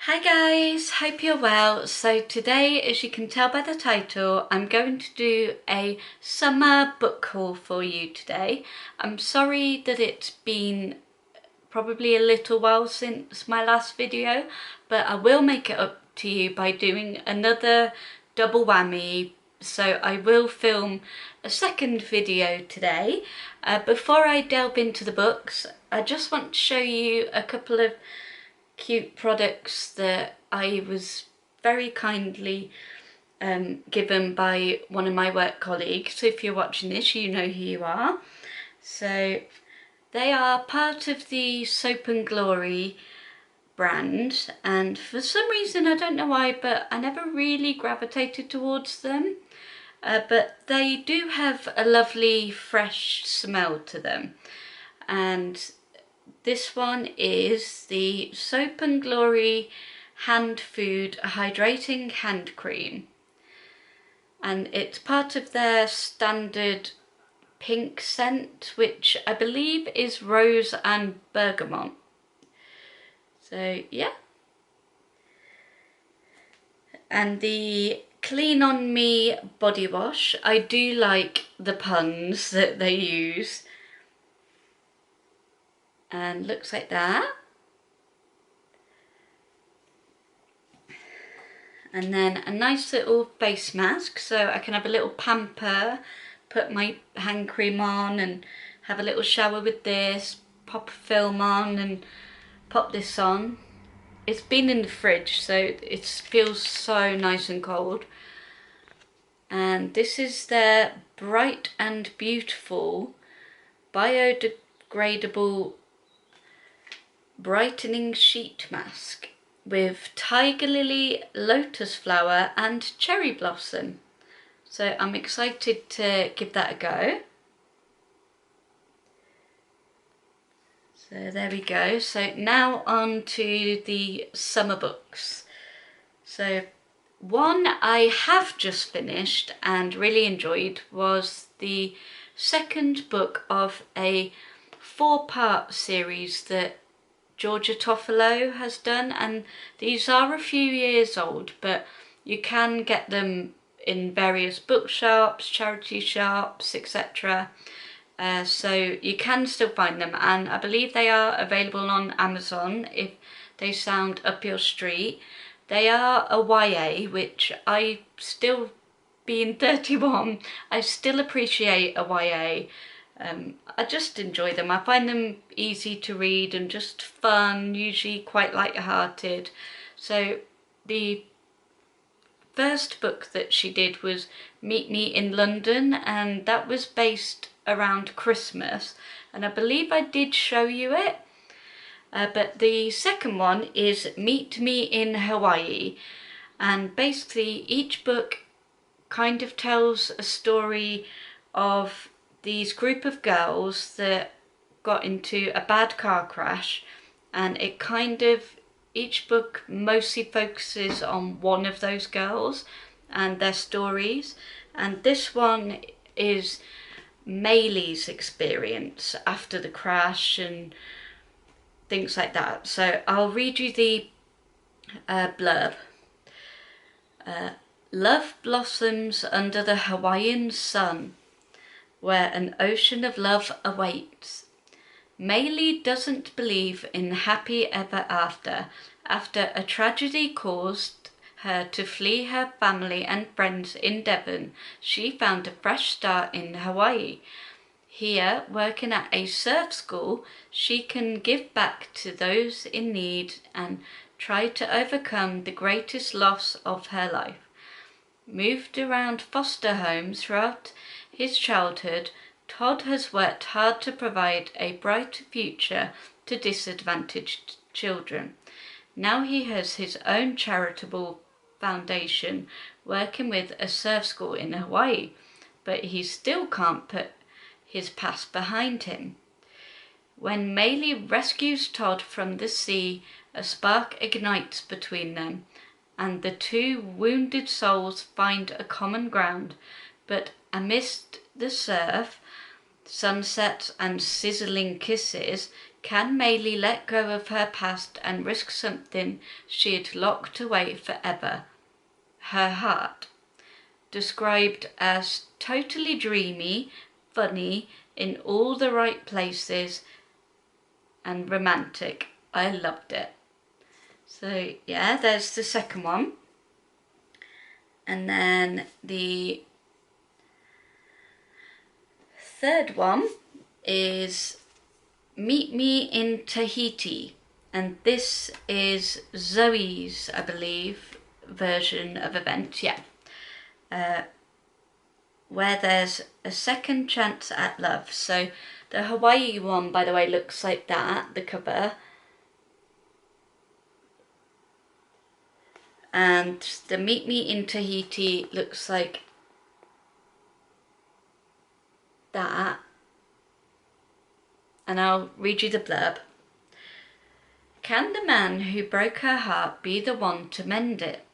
Hi guys, hope you're well. So today, as you can tell by the title, I'm going to do a summer book haul for you today. I'm sorry that it's been probably a little while since my last video, but I will make it up to you by doing another double whammy. So I will film a second video today. Before I delve into the books, I just want to show you a couple of cute products that I was very kindly given by one of my work colleagues. So if you're watching this, you know who you are. So they are part of the Soap and Glory brand, and for some reason, I don't know why, but I never really gravitated towards them. But they do have a lovely fresh smell to them, and this one is the Soap and Glory Hand Food Hydrating Hand Cream, and it's part of their standard pink scent, which I believe is rose and bergamot. So yeah, and the Clean On Me body wash, I do like the puns that they use, and looks like that. And then a nice little face mask, so I can have a little pamper, put my hand cream on and have a little shower with this, pop a film on and pop this on. It's been in the fridge, so it feels so nice and cold. And this is their Bright and Beautiful biodegradable brightening sheet mask with tiger lily, lotus flower and cherry blossom. So I'm excited to give that a go. So there we go. So now on to the summer books. So one I have just finished and really enjoyed was the second book of a 4-part series that Georgia Toffolo has done, and these are a few years old, but you can get them in various bookshops, charity shops, etc. So you can still find them, and I believe they are available on Amazon if they sound up your street. They are a YA, which I still, being 31, I still appreciate a YA. I just enjoy them. I find them easy to read and just fun, usually quite light-hearted. So the first book that she did was Meet Me in London, and that was based around Christmas, and I believe I did show you it. But the second one is Meet Me in Hawaii, and basically each book kind of tells a story of these group of girls that got into a bad car crash, and it kind of, each book mostly focuses on one of those girls and their stories, and this one is Maylee's experience after the crash and things like that. So I'll read you the blurb. Love blossoms under the Hawaiian sun, where an ocean of love awaits. Maylee doesn't believe in happy ever after a tragedy caused her to flee her family and friends in Devon. She found a fresh start in Hawaii. Here, working at a surf school, she can give back to those in need and try to overcome the greatest loss of her life. Moved around foster homes throughout his childhood, Todd has worked hard to provide a brighter future to disadvantaged children. Now he has his own charitable foundation working with a surf school in Hawaii, but he still can't put his past behind him. When Maylee rescues Todd from the sea, a spark ignites between them, and the two wounded souls find a common ground. But amidst the surf, sunsets and sizzling kisses, Can Maylie let go of her past and risk something she'd locked away forever? Her heart. Described as totally dreamy, funny, in all the right places, and romantic. I loved it. So yeah, there's the second one. And then the third one is Meet Me in Tahiti. And this is Zoe's, I believe, version of events, yeah. Where there's a second chance at love. So the Hawaii one, by the way, looks like that, the cover. And the Meet Me in Tahiti looks like that. And I'll read you the blurb. Can the man who broke her heart be the one to mend it?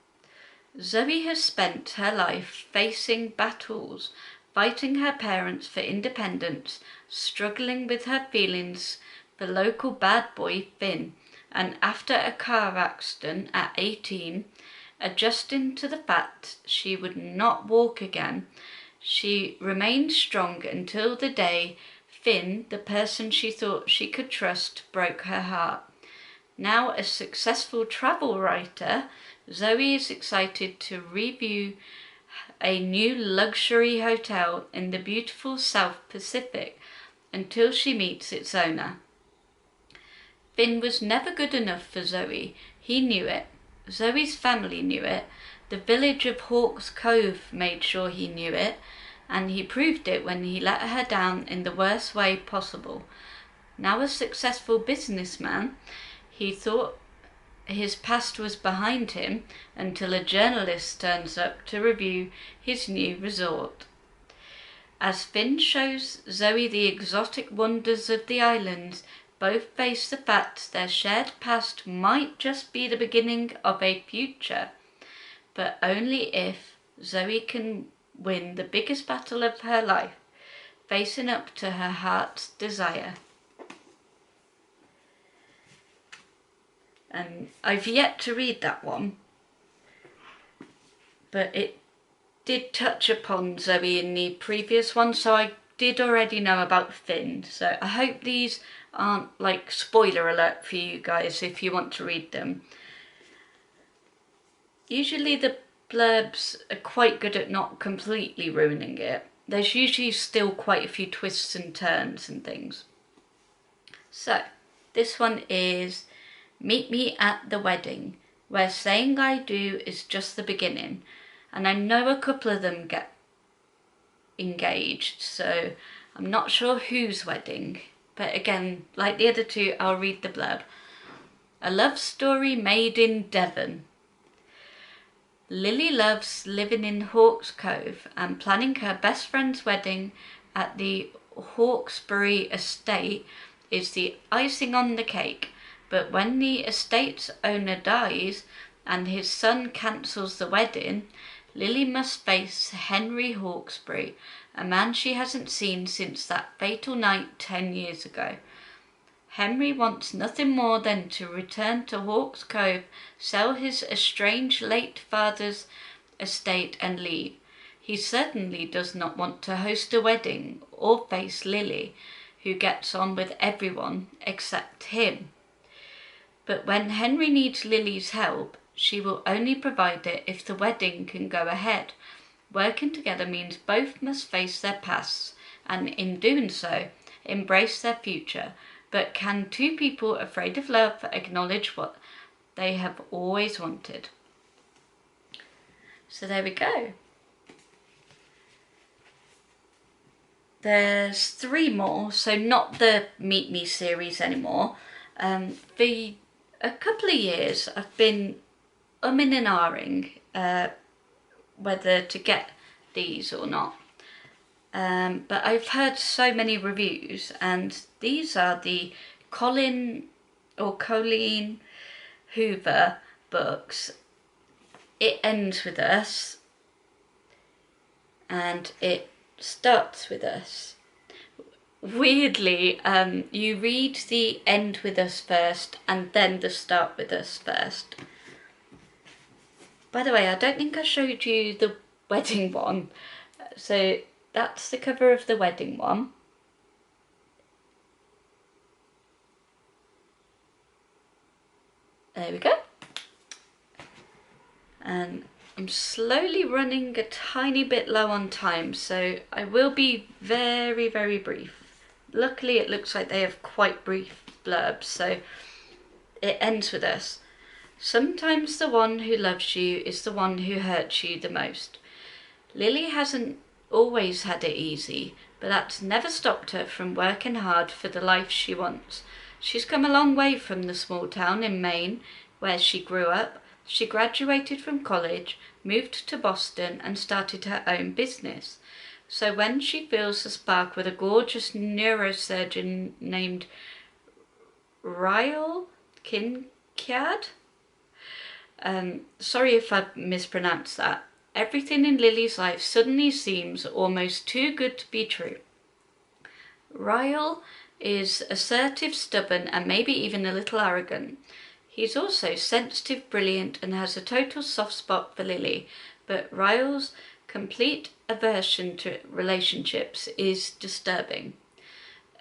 Zoe has spent her life facing battles, fighting her parents for independence, struggling with her feelings for local bad boy Finn, and after a car accident at 18, adjusting to the fact she would not walk again, she remained strong until the day Finn, the person she thought she could trust, broke her heart. Now a successful travel writer, Zoe is excited to review a new luxury hotel in the beautiful South Pacific until she meets its owner. Finn was never good enough for Zoe. He knew it. Zoe's family knew it. The village of Hawks Cove made sure he knew it, and he proved it when he let her down in the worst way possible. Now a successful businessman, he thought his past was behind him until a journalist turns up to review his new resort. As Finn shows Zoe the exotic wonders of the islands, both face the fact their shared past might just be the beginning of a future, but only if Zoe can win the biggest battle of her life, facing up to her heart's desire. And I've yet to read that one, but it did touch upon Zoe in the previous one, so I did already know about Finn. So I hope these aren't like spoiler alert for you guys if you want to read them. Usually the blurbs are quite good at not completely ruining it. There's usually still quite a few twists and turns and things. So this one is Meet Me at the Wedding, where saying I do is just the beginning. And I know a couple of them get engaged, so I'm not sure whose wedding. But again, like the other two, I'll read the blurb. A love story made in Devon. Lily loves living in Hawks Cove and planning her best friend's wedding at the Hawkesbury estate is the icing on the cake. But when the estate's owner dies and his son cancels the wedding, Lily must face Henry Hawkesbury, a man she hasn't seen since that fatal night 10 years ago. Henry wants nothing more than to return to Hawks Cove, sell his estranged late father's estate and leave. He certainly does not want to host a wedding or face Lily, who gets on with everyone except him. But when Henry needs Lily's help, she will only provide it if the wedding can go ahead. Working together means both must face their pasts and, in doing so, embrace their future. But can two people afraid of love acknowledge what they have always wanted? So there we go. There's 3 more, so not the Meet Me series anymore. For a couple of years I've been umming and ahhing whether to get these or not. But I've heard so many reviews, and these are the Colleen Hoover books. It Ends With Us and It Starts With Us. weirdly, you read the end with us first and then the start with us first. By the way, I don't think I showed you the wedding one. So that's the cover of the wedding one. There we go. And I'm slowly running a tiny bit low on time, so I will be very, very brief. Luckily, it looks like they have quite brief blurbs, so it ends with this. Sometimes the one who loves you is the one who hurts you the most. Lily hasn't always had it easy, but that's never stopped her from working hard for the life she wants. She's come a long way from the small town in Maine where she grew up. She graduated from college, moved to Boston and started her own business. So when she feels a spark with a gorgeous neurosurgeon named Ryle Kincaid, sorry if I mispronounced that, everything in Lily's life suddenly seems almost too good to be true. Ryle is assertive, stubborn, and maybe even a little arrogant. He's also sensitive, brilliant, and has a total soft spot for Lily, but Ryle's complete aversion to relationships is disturbing.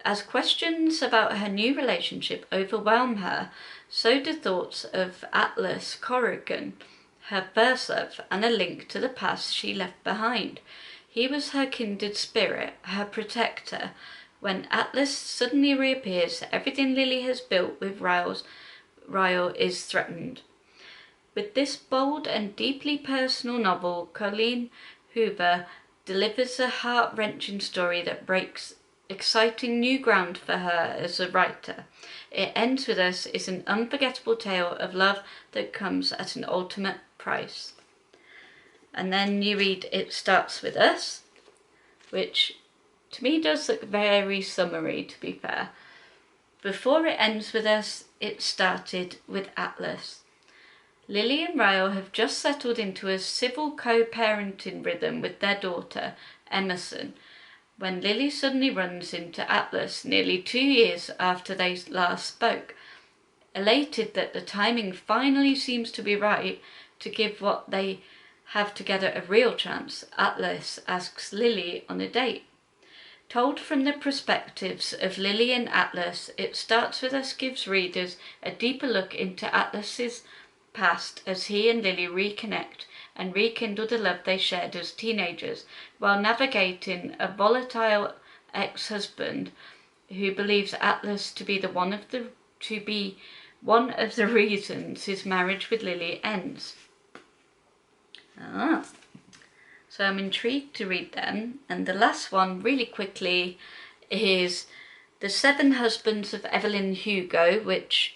As questions about her new relationship overwhelm her, so do thoughts of Atlas Corrigan, her first love, and a link to the past she left behind. He was her kindred spirit, her protector. When Atlas suddenly reappears, everything Lily has built with Ryle is threatened. With this bold and deeply personal novel, Colleen Hoover delivers a heart-wrenching story that breaks exciting new ground for her as a writer. It Ends With Us is an unforgettable tale of love that comes at an ultimate price. And then you read It Starts With Us, which to me does look very summery, to be fair. Before it ends with us, it started with Atlas. Lily and Ryle have just settled into a civil co-parenting rhythm with their daughter, Emerson, when Lily suddenly runs into Atlas nearly 2 years after they last spoke. Elated that the timing finally seems to be right to give what they have together a real chance, Atlas asks Lily on a date. Told from the perspectives of Lily and Atlas, It Starts With Us gives readers a deeper look into Atlas's past as he and Lily reconnect and rekindle the love they shared as teenagers, while navigating a volatile ex-husband who believes Atlas to be one of the reasons his marriage with Lily ends. So I'm intrigued to read them. And the last one, really quickly, is The Seven Husbands of Evelyn Hugo, which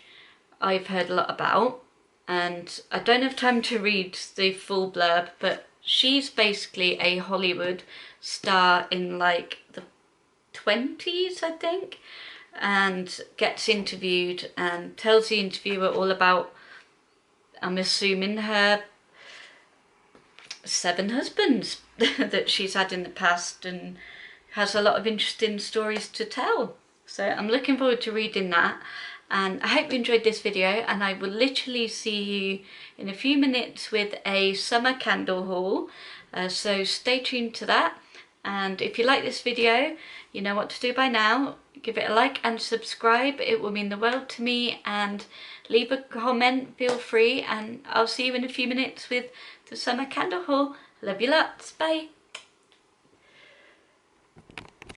I've heard a lot about. And I don't have time to read the full blurb, but she's basically a Hollywood star in like the 20s, I think, and gets interviewed and tells the interviewer all about, I'm assuming, her 7 husbands that she's had in the past, and has a lot of interesting stories to tell. So I'm looking forward to reading that, and I hope you enjoyed this video, and I will literally see you in a few minutes with a summer candle haul, so stay tuned to that. And if you like this video, you know what to do by now. Give it a like and subscribe, it will mean the world to me, and leave a comment, feel free, and I'll see you in a few minutes with the summer candle haul. Love you lots, bye.